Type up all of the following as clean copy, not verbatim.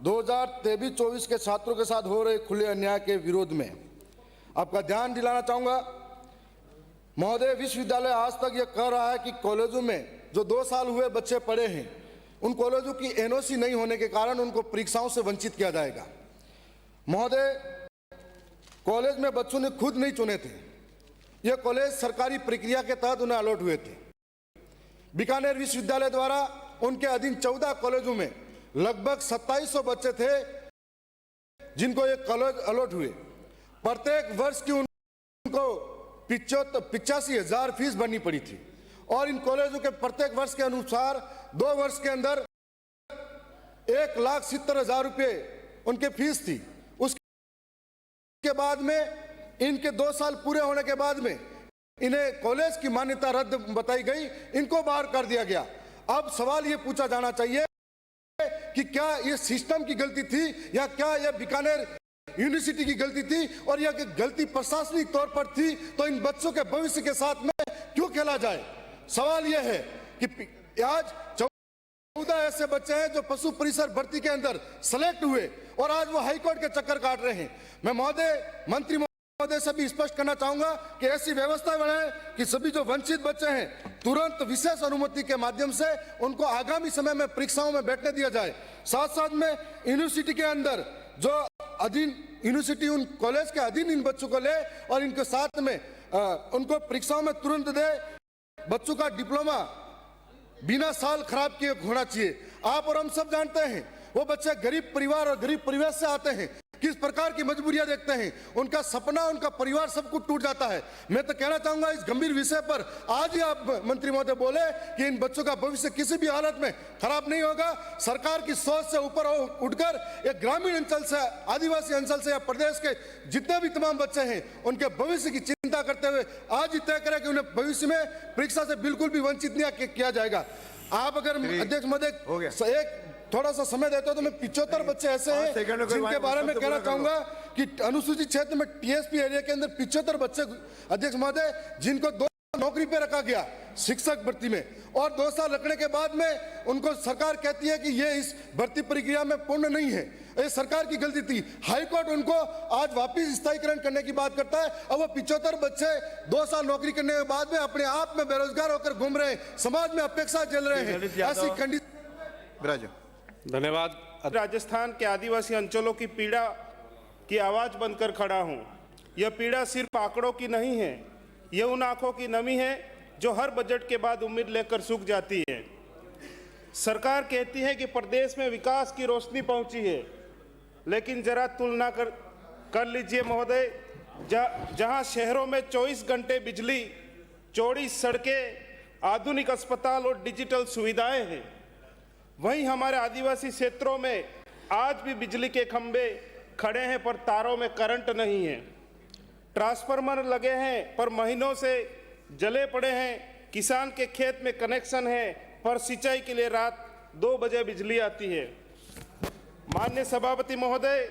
2023-24 के छात्रों के साथ हो रहे खुले अन्याय के विरोध में आपका ध्यान दिलाना चाहूँगा। महोदय, विश्वविद्यालय आज तक ये कह रहा है कि कॉलेजों में जो 2 साल हुए बच्चे पढ़े हैं, उन कॉलेजों की एनओसी नहीं होने के कारण उनको परीक्षाओं से वंचित किया जाएगा। महोदय, कॉलेज में बच्चों ने खुद नहीं चुने थे, ये कॉलेज सरकारी प्रक्रिया के तहत उन्हें अलॉट हुए थे। बीकानेर विश्वविद्यालय द्वारा उनके अधीन 14 कॉलेजों में लगभग 2700 बच्चे थे जिनको ये कॉलेज अलॉट हुए। प्रत्येक वर्ष की उनको 85,000 फीस भरनी पड़ी थी और इन कॉलेजों के प्रत्येक वर्ष के अनुसार 2 वर्ष के अंदर 1,70,000 रुपये उनके फीस थी। उसके बाद में इनके 2 साल पूरे होने के बाद में इन्हें कॉलेज की मान्यता रद्द बताई गई, इनको बाहर कर दिया गया। अब सवाल ये पूछा जाना चाहिए कि क्या ये सिस्टम की गलती थी या क्या यह बीकानेर यूनिवर्सिटी की गलती थी, और यह गलती प्रशासनिक तौर पर थी तो इन बच्चों के भविष्य के साथ में क्यों खेला जाए। सवाल यह है कि आज 14 ऐसे बच्चे हैं जो पशु परिसर भर्ती के अंदर सेलेक्ट हुए और आज वो हाईकोर्ट के चक्कर काट रहे हैं। मैं मंत्री महोदय से भी स्पष्ट करना चाहूंगा कि ऐसी व्यवस्था बनाए कि सभी जो वंचित बच्चे हैं तुरंत विशेष अनुमति के माध्यम से उनको आगामी समय में परीक्षाओं में बैठने दिया जाए। साथ साथ में यूनिवर्सिटी के अंदर जो अधीन यूनिवर्सिटी उन कॉलेज के अधीन इन बच्चों को ले और इनके साथ में उनको परीक्षाओं में तुरंत दे। बच्चों का डिप्लोमा बिना साल खराब किए होना चाहिए। आप और हम सब जानते हैं वो बच्चे गरीब परिवार और गरीब परिवेश से आते हैं, किस प्रकार की मजबूरियां देखते हैं, उनका सपना, उनका परिवार सब कुछ टूट जाता है। मैं तो कहना चाहूंगा इस गंभीर विषय पर आज ही आप मंत्री महोदय बोले कि इन बच्चों का भविष्य किसी भी हालत में खराब नहीं होगा। सरकार की सोच से ऊपर उठकर एक ग्रामीण अंचल से, आदिवासी अंचल से या प्रदेश के जितने भी तमाम बच्चे हैं उनके भविष्य की चिंता करते हुए आज ही तय करें कि उन्हें भविष्य में परीक्षा से बिल्कुल भी वंचित नहीं किया जाएगा। आप अगर अध्यक्ष महोदय एक थोड़ा सा समय देते हो तो मैं 75 बच्चे ऐसे हैं जिनके बारे में कहना चाहूंगा कि अनुसूचित क्षेत्र में टीएसपी एरिया के अंदर 75 बच्चे अध्यक्ष महोदय जिनको 2 नौकरी पे रखा गया शिक्षक भर्ती में, और 2 साल रखने के बाद में उनको सरकार कहती है कि ये इस भर्ती प्रक्रिया में पूर्ण नहीं है, ये सरकार की गलती थी। हाईकोर्ट उनको आज वापिस स्थायीकरण करने की बात करता है। अब वो 75 बच्चे 2 साल नौकरी करने के बाद में अपने आप में बेरोजगार होकर घूम रहे हैं, समाज में अपेक्षा झेल रहे हैं। ऐसी कंडीशन। धन्यवाद। राजस्थान के आदिवासी अंचलों की पीड़ा की आवाज बनकर खड़ा हूं। यह पीड़ा सिर्फ आंकड़ों की नहीं है, यह उन आंखों की नमी है जो हर बजट के बाद उम्मीद लेकर सूख जाती है। सरकार कहती है कि प्रदेश में विकास की रोशनी पहुंची है, लेकिन जरा तुलना कर लीजिए महोदय, जहां शहरों में 24 घंटे बिजली, चौड़ी सड़कें, आधुनिक अस्पताल और डिजिटल सुविधाएं हैं, वहीं हमारे आदिवासी क्षेत्रों में आज भी बिजली के खंभे खड़े हैं पर तारों में करंट नहीं है। ट्रांसफार्मर लगे हैं पर महीनों से जले पड़े हैं। किसान के खेत में कनेक्शन है पर सिंचाई के लिए रात 2 बजे बिजली आती है। माननीय सभापति महोदय,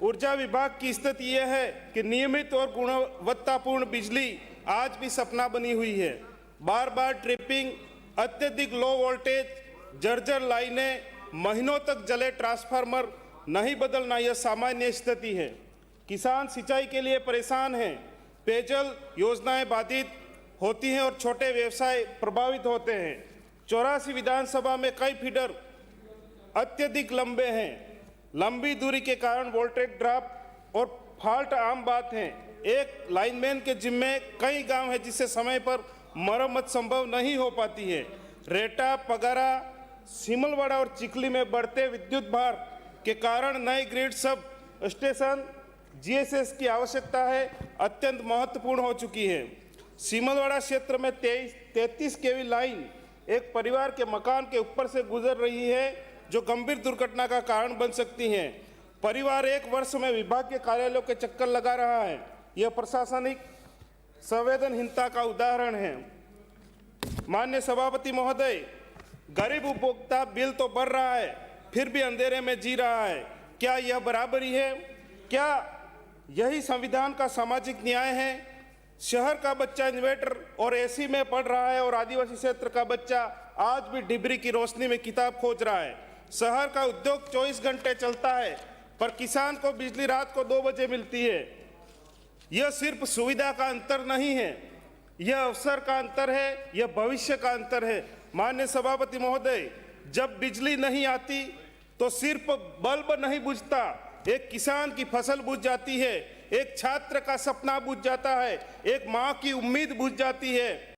ऊर्जा विभाग की स्थिति यह है कि नियमित और गुणवत्तापूर्ण बिजली आज भी सपना बनी हुई है। बार बार ट्रिपिंग, अत्यधिक लो वोल्टेज, जर्जर लाइनें, महीनों तक जले ट्रांसफार्मर नहीं बदलना यह सामान्य स्थिति है। किसान सिंचाई के लिए परेशान हैं, पेयजल योजनाएं बाधित होती हैं और छोटे व्यवसाय प्रभावित होते हैं। 84 विधानसभा में कई फीडर अत्यधिक लंबे हैं। लंबी दूरी के कारण वोल्टेज ड्रॉप और फॉल्ट आम बात है। एक लाइनमैन के जिम्मे कई गांव हैं जिससे समय पर मरम्मत संभव नहीं हो पाती है। रेटा, पगारा, सिमलवाड़ा और चिखली में बढ़ते विद्युत भार के कारण नए ग्रिड सब स्टेशन जीएसएस की आवश्यकता है अत्यंत महत्वपूर्ण हो चुकी है। सिमलवाड़ा क्षेत्र में 33 केवी लाइन एक परिवार के मकान के ऊपर से गुजर रही है जो गंभीर दुर्घटना का कारण बन सकती है। परिवार 1 वर्ष में विभाग के कार्यालयों के चक्कर लगा रहा है। यह प्रशासनिक संवेदनहीनता का उदाहरण है। माननीय सभापति महोदय, गरीब उपभोक्ता बिल तो बढ़ रहा है फिर भी अंधेरे में जी रहा है। क्या यह बराबरी है? क्या यही संविधान का सामाजिक न्याय है? शहर का बच्चा इन्वर्टर और एसी में पढ़ रहा है और आदिवासी क्षेत्र का बच्चा आज भी डिबरी की रोशनी में किताब खोज रहा है। शहर का उद्योग 24 घंटे चलता है, पर किसान को बिजली रात को 2 बजे मिलती है। यह सिर्फ सुविधा का अंतर नहीं है, यह अवसर का अंतर है, यह भविष्य का अंतर है। माननीय सभापति महोदय, जब बिजली नहीं आती तो सिर्फ बल्ब नहीं बुझता, एक किसान की फसल बुझ जाती है, एक छात्र का सपना बुझ जाता है, एक माँ की उम्मीद बुझ जाती है।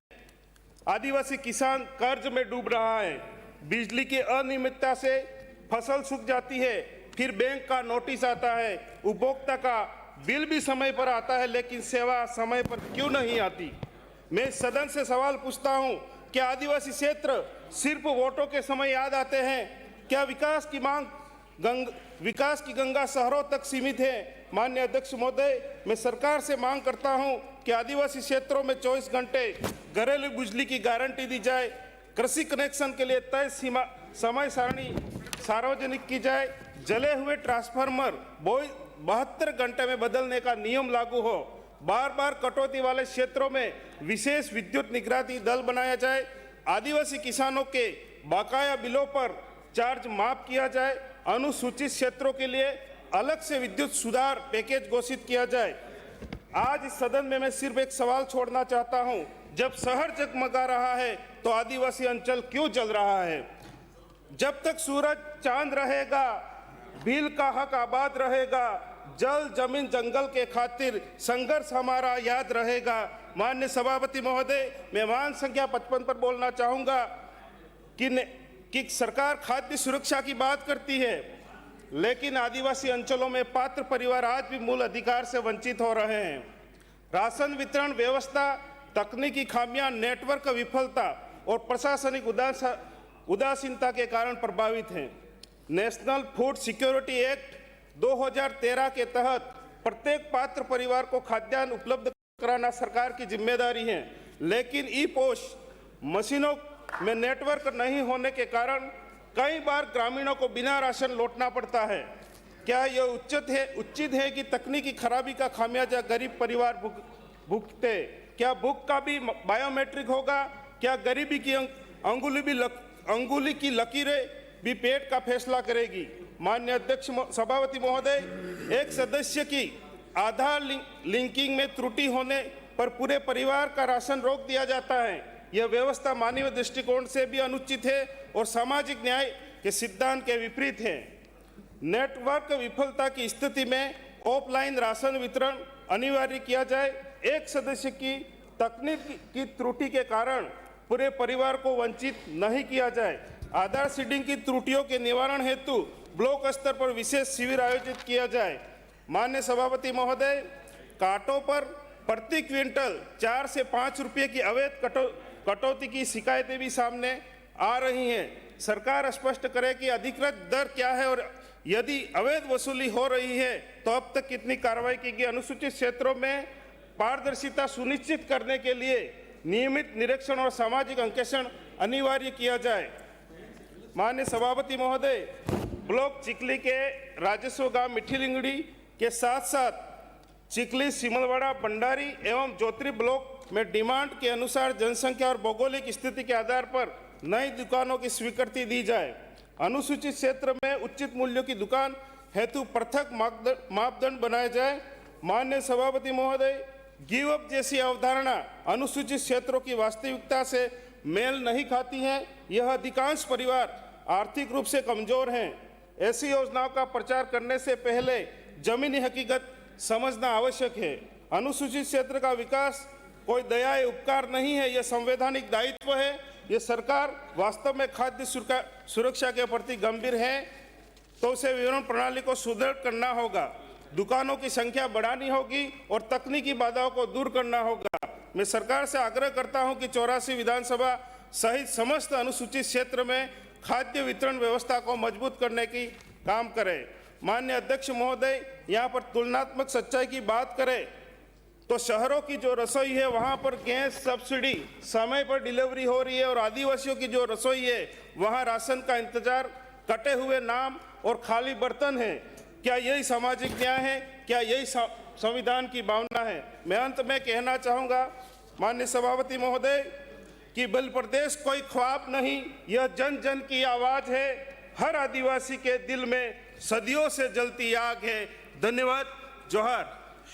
आदिवासी किसान कर्ज में डूब रहा है, बिजली की अनियमितता से फसल सूख जाती है, फिर बैंक का नोटिस आता है, उपभोक्ता का बिल भी समय पर आता है, लेकिन सेवा समय पर क्यों नहीं आती। मैं सदन से सवाल पूछता हूं, क्या आदिवासी क्षेत्र सिर्फ वोटों के समय याद आते हैं? क्या विकास की गंगा शहरों तक सीमित है? माननीय अध्यक्ष महोदय, मैं सरकार से मांग करता हूं कि आदिवासी क्षेत्रों में 24 घंटे घरेलू बिजली की गारंटी दी जाए, कृषि कनेक्शन के लिए तय समय सारणी सार्वजनिक की जाए, जले हुए ट्रांसफार्मर 72 घंटे में बदलने का नियम लागू हो, बार बार कटौती वाले क्षेत्रों में विशेष विद्युत निगरानी दल बनाया जाए, आदिवासी किसानों के बकाया बिलों पर चार्ज माफ किया जाए, अनुसूचित क्षेत्रों के लिए अलग से विद्युत सुधार पैकेज घोषित किया जाए। आज इस सदन में मैं सिर्फ एक सवाल छोड़ना चाहता हूं, जब शहर जगमगा रहा है तो आदिवासी अंचल क्यों जल रहा है? जब तक सूरज चांद रहेगा, भील का हक आबाद रहेगा, जल जमीन जंगल के खातिर संघर्ष हमारा याद रहेगा। माननीय सभापति महोदय, मैं मान संख्या 55 पर बोलना चाहूंगा कि सरकार खाद्य सुरक्षा की बात करती है, लेकिन आदिवासी अंचलों में पात्र परिवार आज भी मूल अधिकार से वंचित हो रहे हैं। राशन वितरण व्यवस्था, तकनीकी खामियां, नेटवर्क विफलता और प्रशासनिक उदासीनता के कारण प्रभावित हैं। नेशनल फूड सिक्योरिटी एक्ट 2013 के तहत प्रत्येक पात्र परिवार को खाद्यान्न उपलब्ध कराना सरकार की जिम्मेदारी है, लेकिन ई पोश मशीनों में नेटवर्क नहीं होने के कारण कई बार ग्रामीणों को बिना राशन लौटना पड़ता है। क्या यह उचित है कि तकनीकी खराबी का खामियाजा गरीब परिवार भुगते? क्या बुक का भी बायोमेट्रिक होगा? क्या गरीबी की अंगुली की लकीरें भी पेट का फैसला करेगी? माननीय अध्यक्ष सभापति महोदय, एक सदस्य की आधार लिंकिंग में त्रुटि होने पर पूरे परिवार का राशन रोक दिया जाता है। यह व्यवस्था मानवीय दृष्टिकोण से भी अनुचित है और सामाजिक न्याय के सिद्धांत के विपरीत है। नेटवर्क विफलता की स्थिति में ऑफलाइन राशन वितरण अनिवार्य किया जाए। एक सदस्य की तकनीकी त्रुटि के कारण पूरे परिवार को वंचित नहीं किया जाए। आधार सीडिंग की त्रुटियों के निवारण हेतु ब्लॉक स्तर पर विशेष शिविर आयोजित किया जाए। माननीय सभापति महोदय, कांटों पर प्रति क्विंटल 4 से 5 रुपये की अवैध कटौती की शिकायतें भी सामने आ रही हैं। सरकार स्पष्ट करे कि अधिकृत दर क्या है और यदि अवैध वसूली हो रही है तो अब तक कितनी कार्रवाई की गई। अनुसूचित क्षेत्रों में पारदर्शिता सुनिश्चित करने के लिए नियमित निरीक्षण और सामाजिक अंकेक्षण अनिवार्य किया जाए। माननीय सभापति महोदय, ब्लॉक चिखली के राजस्व गांव मिठी लिंगड़ी के साथ साथ चिखली, सिमलवाड़ा, भंडारी एवं जोत्री ब्लॉक में डिमांड के अनुसार जनसंख्या और भौगोलिक स्थिति के आधार पर नई दुकानों की स्वीकृति दी जाए। अनुसूचित क्षेत्र में उचित मूल्यों की दुकान हेतु पृथक मापदंड बनाए जाए। माननीय सभापति महोदय, गिव अप जैसी अवधारणा अनुसूचित क्षेत्रों की वास्तविकता से मेल नहीं खाती है। यह अधिकांश परिवार आर्थिक रूप से कमजोर हैं। ऐसी योजनाओं का प्रचार करने से पहले जमीनी हकीकत समझना आवश्यक है। अनुसूचित क्षेत्र का विकास कोई दया या उपकार नहीं है, यह संवैधानिक दायित्व है। यह सरकार वास्तव में खाद्य सुरक्षा के प्रति गंभीर है तो उसे वितरण प्रणाली को सुदृढ़ करना होगा, दुकानों की संख्या बढ़ानी होगी और तकनीकी बाधाओं को दूर करना होगा। मैं सरकार से आग्रह करता हूं कि 84 विधानसभा सहित समस्त अनुसूचित क्षेत्र में खाद्य वितरण व्यवस्था को मजबूत करने की काम करे। माननीय अध्यक्ष महोदय, यहाँ पर तुलनात्मक सच्चाई की बात करें तो शहरों की जो रसोई है वहाँ पर गैस सब्सिडी समय पर डिलीवरी हो रही है और आदिवासियों की जो रसोई है वहाँ राशन का इंतजार, कटे हुए नाम और खाली बर्तन है। क्या यही सामाजिक न्याय है? क्या यही संविधान की भावना है? मैं अंत में कहना चाहूँगा माननीय सभापति महोदय कि बल प्रदेश कोई ख्वाब नहीं, यह जन जन की आवाज़ है। हर आदिवासी के दिल में सदियों से जलती आग है। धन्यवाद। जोहार।